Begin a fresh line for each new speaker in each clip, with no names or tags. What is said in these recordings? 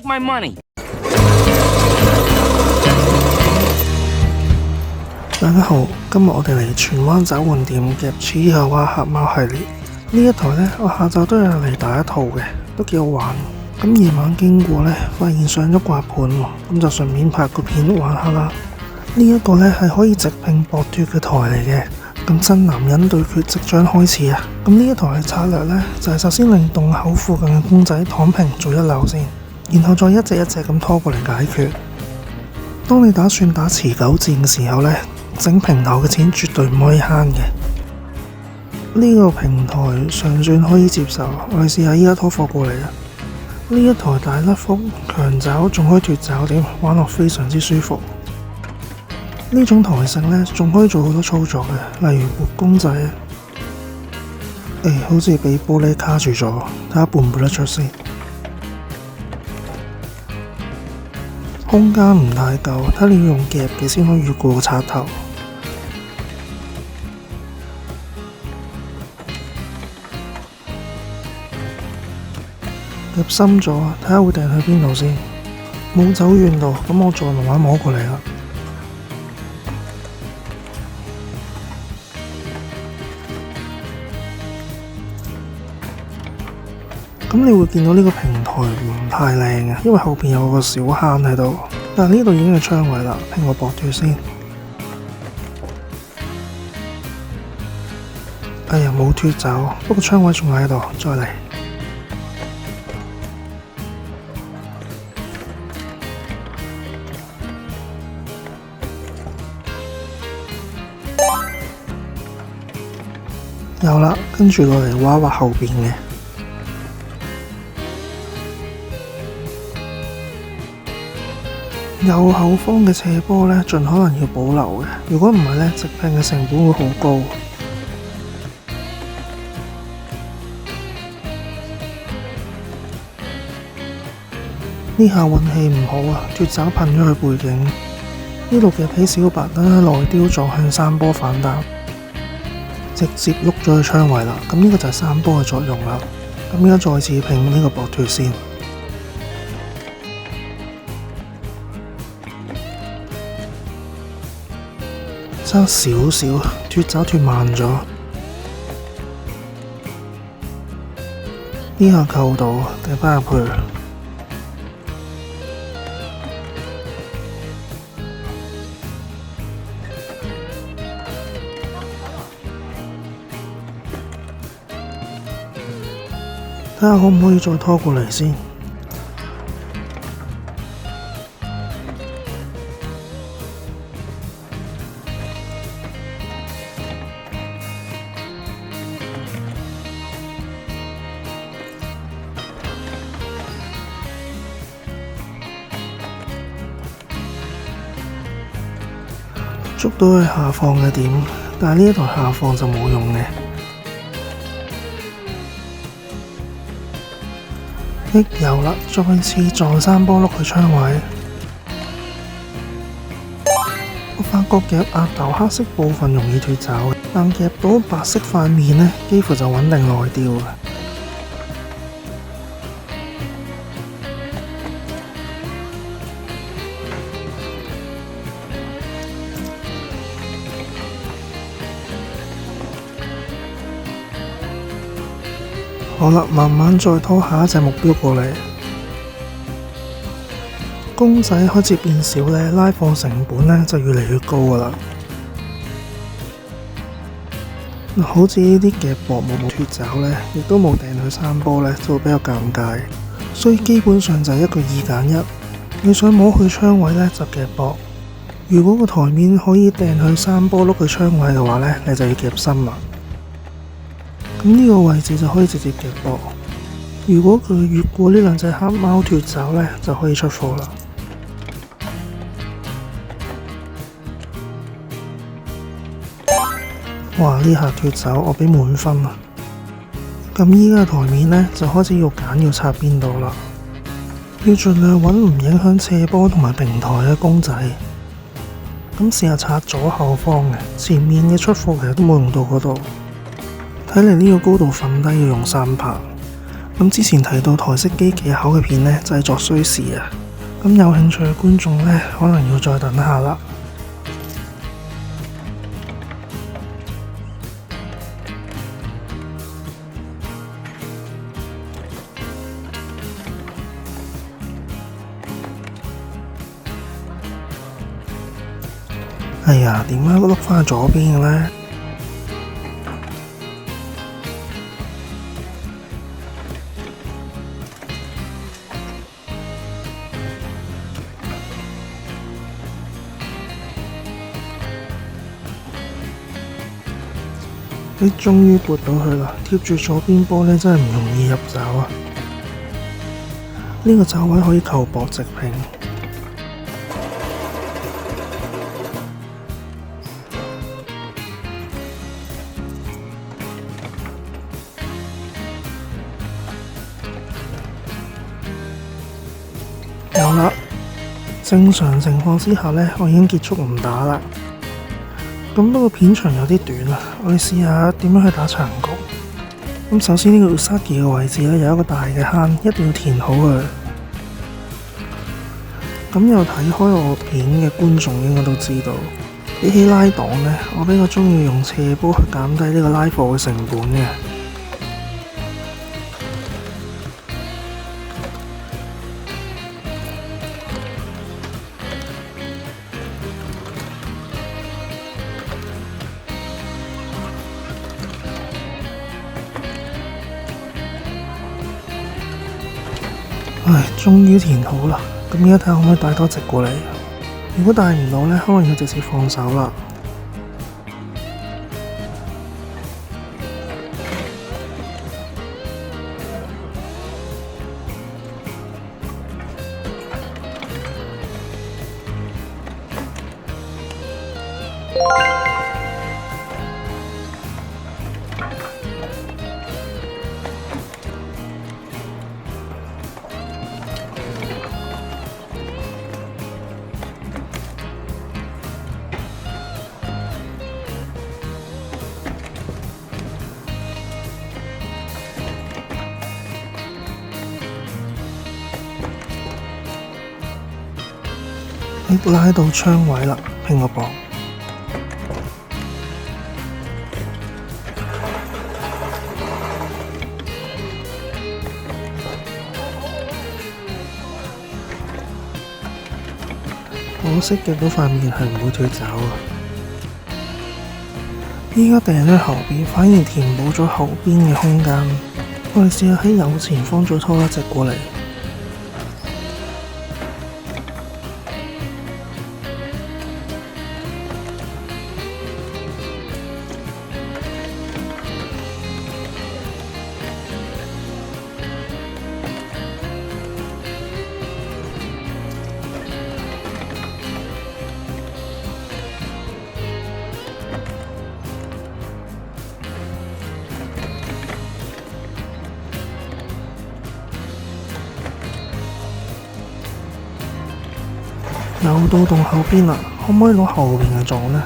Take my money。
大家好，今日我哋嚟荃灣找換店夾此夏娃黑貓系列。呢一台呢，我下晝都有嚟打一套嘅，都幾好玩。咁夜晚經過呢，發現上咗掛盤喎，咁就順便拍個片玩下啦。呢一個呢，係可以直拼膊脫嘅台嚟嘅。咁真男人對決即將開始啊！咁呢一台嘅策略呢，就係首先令洞口附近嘅公仔躺平做一溜先，然後再一隻一隻咁拖過嚟解決。當你打算打持久戰嘅時候呢，整平頭嘅錢絕對唔可以慳嘅。呢個平台尚算可以接受，我哋試下依家拖貨過嚟啦。呢一台大甩幅強爪，仲可以脫爪點，玩落非常之舒服。呢種台式呢，仲可以做好多操作嘅，例如撥公仔。好似俾玻璃卡住咗，睇下撥唔撥得出先。空間唔太夠，睇你要用夾嘅先可以越過個插頭。夾深咗，睇下會掟去邊度先。冇走遠度，咁我再慢慢摸過嚟啦。咁你會見到呢個平台唔太靚嘅，因為後邊有個小坑喺度。但係呢度已經係窗位啦，拼個膊脫先。哎呀，冇脫走，不過窗位仲喺度，再嚟。有啦，跟住落嚟畫後邊嘅。右後方嘅斜坡呢，盡可能要保留嘅。如果唔係呢，直拼嘅成本會好高。呢下運氣唔好啊，脫爪噴咗佢背景。呢度夾起小白等喺內雕撞向山坡反彈，直接碌咗去窗位啦。咁呢個就係山坡嘅作用啦。咁而家再次拼呢個膊脫先。差少少，脫爪脫慢咗。呢下扣到，掟返入去。睇下可唔可以再拖過嚟先。捉到佢下放嘅點，但係呢一台下放就冇用嘅。有啦，再次撞山坡碌去窗位。我發覺夾額頭黑色部分容易脫爪，但夾到白色塊面呢，幾乎就穩定內雕嘅。好啦，慢慢再拖下一隻目標過嚟。公仔開始變少呢，拉貨成本呢就越嚟越高噶啦。好似呢啲夾膊冇脫爪呢，亦都冇掟去山坡呢，就會比較尷尬。所以基本上就係一個2揀1。你想摸去窗位呢，就夾膊；如果個台面可以掟去山坡碌去窗位嘅話呢，你就要夾深啦。咁呢個位置就可以直接夾膊。如果佢越過呢兩隻黑貓脫爪呢，就可以出貨啦。哇！呢下脫爪我俾滿分啊！咁依家嘅台面呢，就開始要揀要插邊度啦。要盡量揾唔影響斜坡同埋平台嘅公仔。咁試下插左後方嘅，前面嘅出貨其實都冇用到嗰度。睇嚟呢個高度瞓低要用3拍，咁之前提到台式機技巧嘅片呢，製作需時啊，咁有興趣嘅觀眾呢，可能要再等下啦。哎呀，點解碌返去左邊嘅呢？你終於撥到佢啦！貼住左邊波呢，真係唔容易入爪啊！呢個爪位可以求薄直平。有啦，正常情況之下呢，我已經結束唔打啦。咁不過片長有啲短啊，我哋試下點樣去打長局。咁首先呢個 Usagi 嘅位置呢，有一個大嘅坑，一定要填好佢。咁有睇開我片嘅觀眾應該都知道，比起拉檔呢，我比較中意用斜坡去減低呢個拉貨嘅成本嘅。唉，終於填好啦！咁而家睇下可唔可以帶多隻過嚟？如果帶唔到呢，可能要直接放手啦。拉到窗位啦，拼個磅。可惜嘅嗰塊面係唔會脫爪啊！依家掟喺後邊，反而填補咗後邊嘅空間。我哋試下喺右前方再拖一隻過嚟。又到洞後邊啦，可唔可以攞後邊嘅撞呢？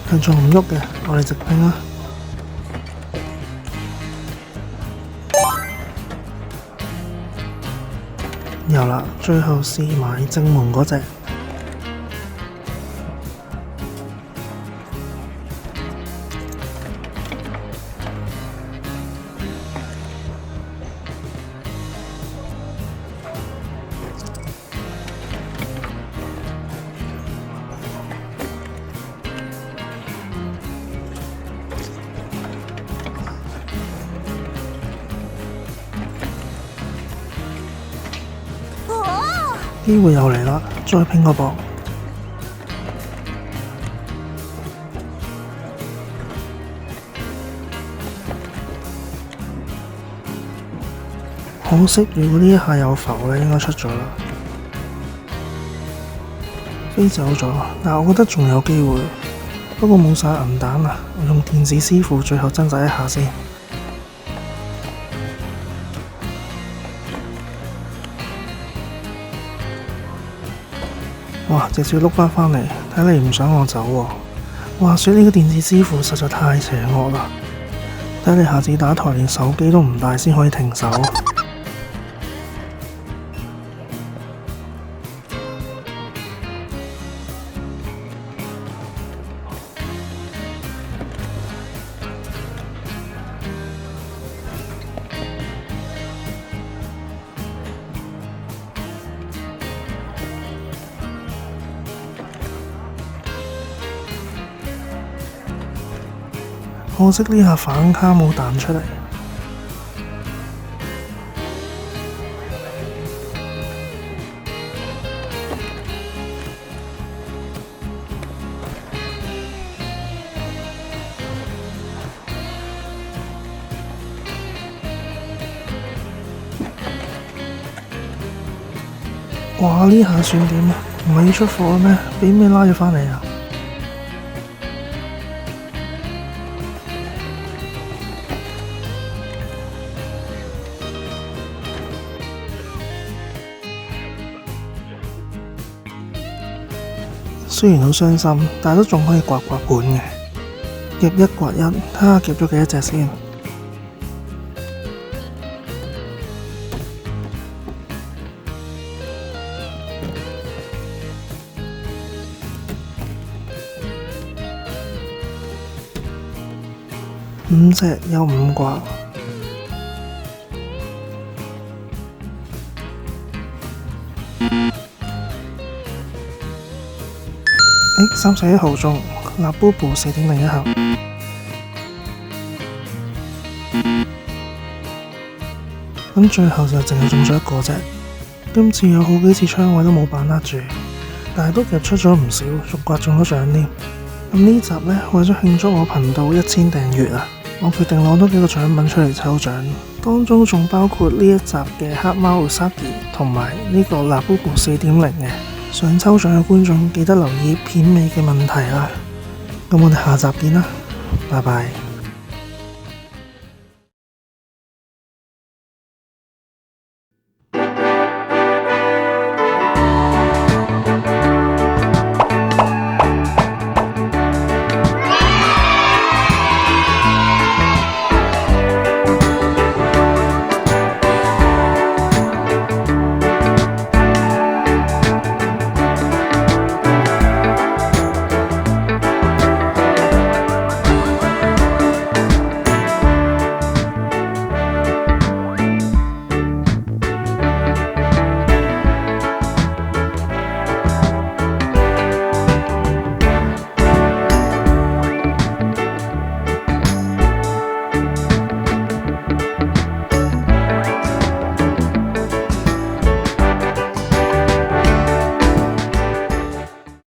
係撞唔喐嘅，我哋直拼啦。有啦，最後試埋正門嗰隻。機會又嚟啦，再拼個磅。可惜如果呢一下有浮咧，應該出咗啦，飛走咗。但我覺得仲有機會，不過冇晒銀彈啊！我用電子師傅最後掙扎一下先。哇！直接碌返嚟，睇嚟唔想我走喎。話說呢個電子支付實在太邪惡啦，睇你下次打台連手機都唔帶先可以停手。可惜呢下反卡冇彈出嚟。哇！呢下算點啊？唔係要出貨咩？俾咩拉咗返嚟啊？雖然好傷心，但都仲可以刮刮盤嘅，夾一刮一，睇下夾咗幾多隻先。5隻有5刮。31號中立布布4.01盒。咁最後就淨係中咗1個啫。今次有好幾次槍位都冇把握住，但係都夾出咗唔少，仲刮中咗獎添。咁呢集呢，為咗慶祝我頻道1000訂閱啊，我決定攞多幾個獎品出嚟抽獎，當中仲包括呢一集嘅黑貓 Usagi 同埋呢個立布布4.0嘅。想抽獎嘅觀眾記得留意片尾嘅問題啦。咁我哋下集見啦，拜拜。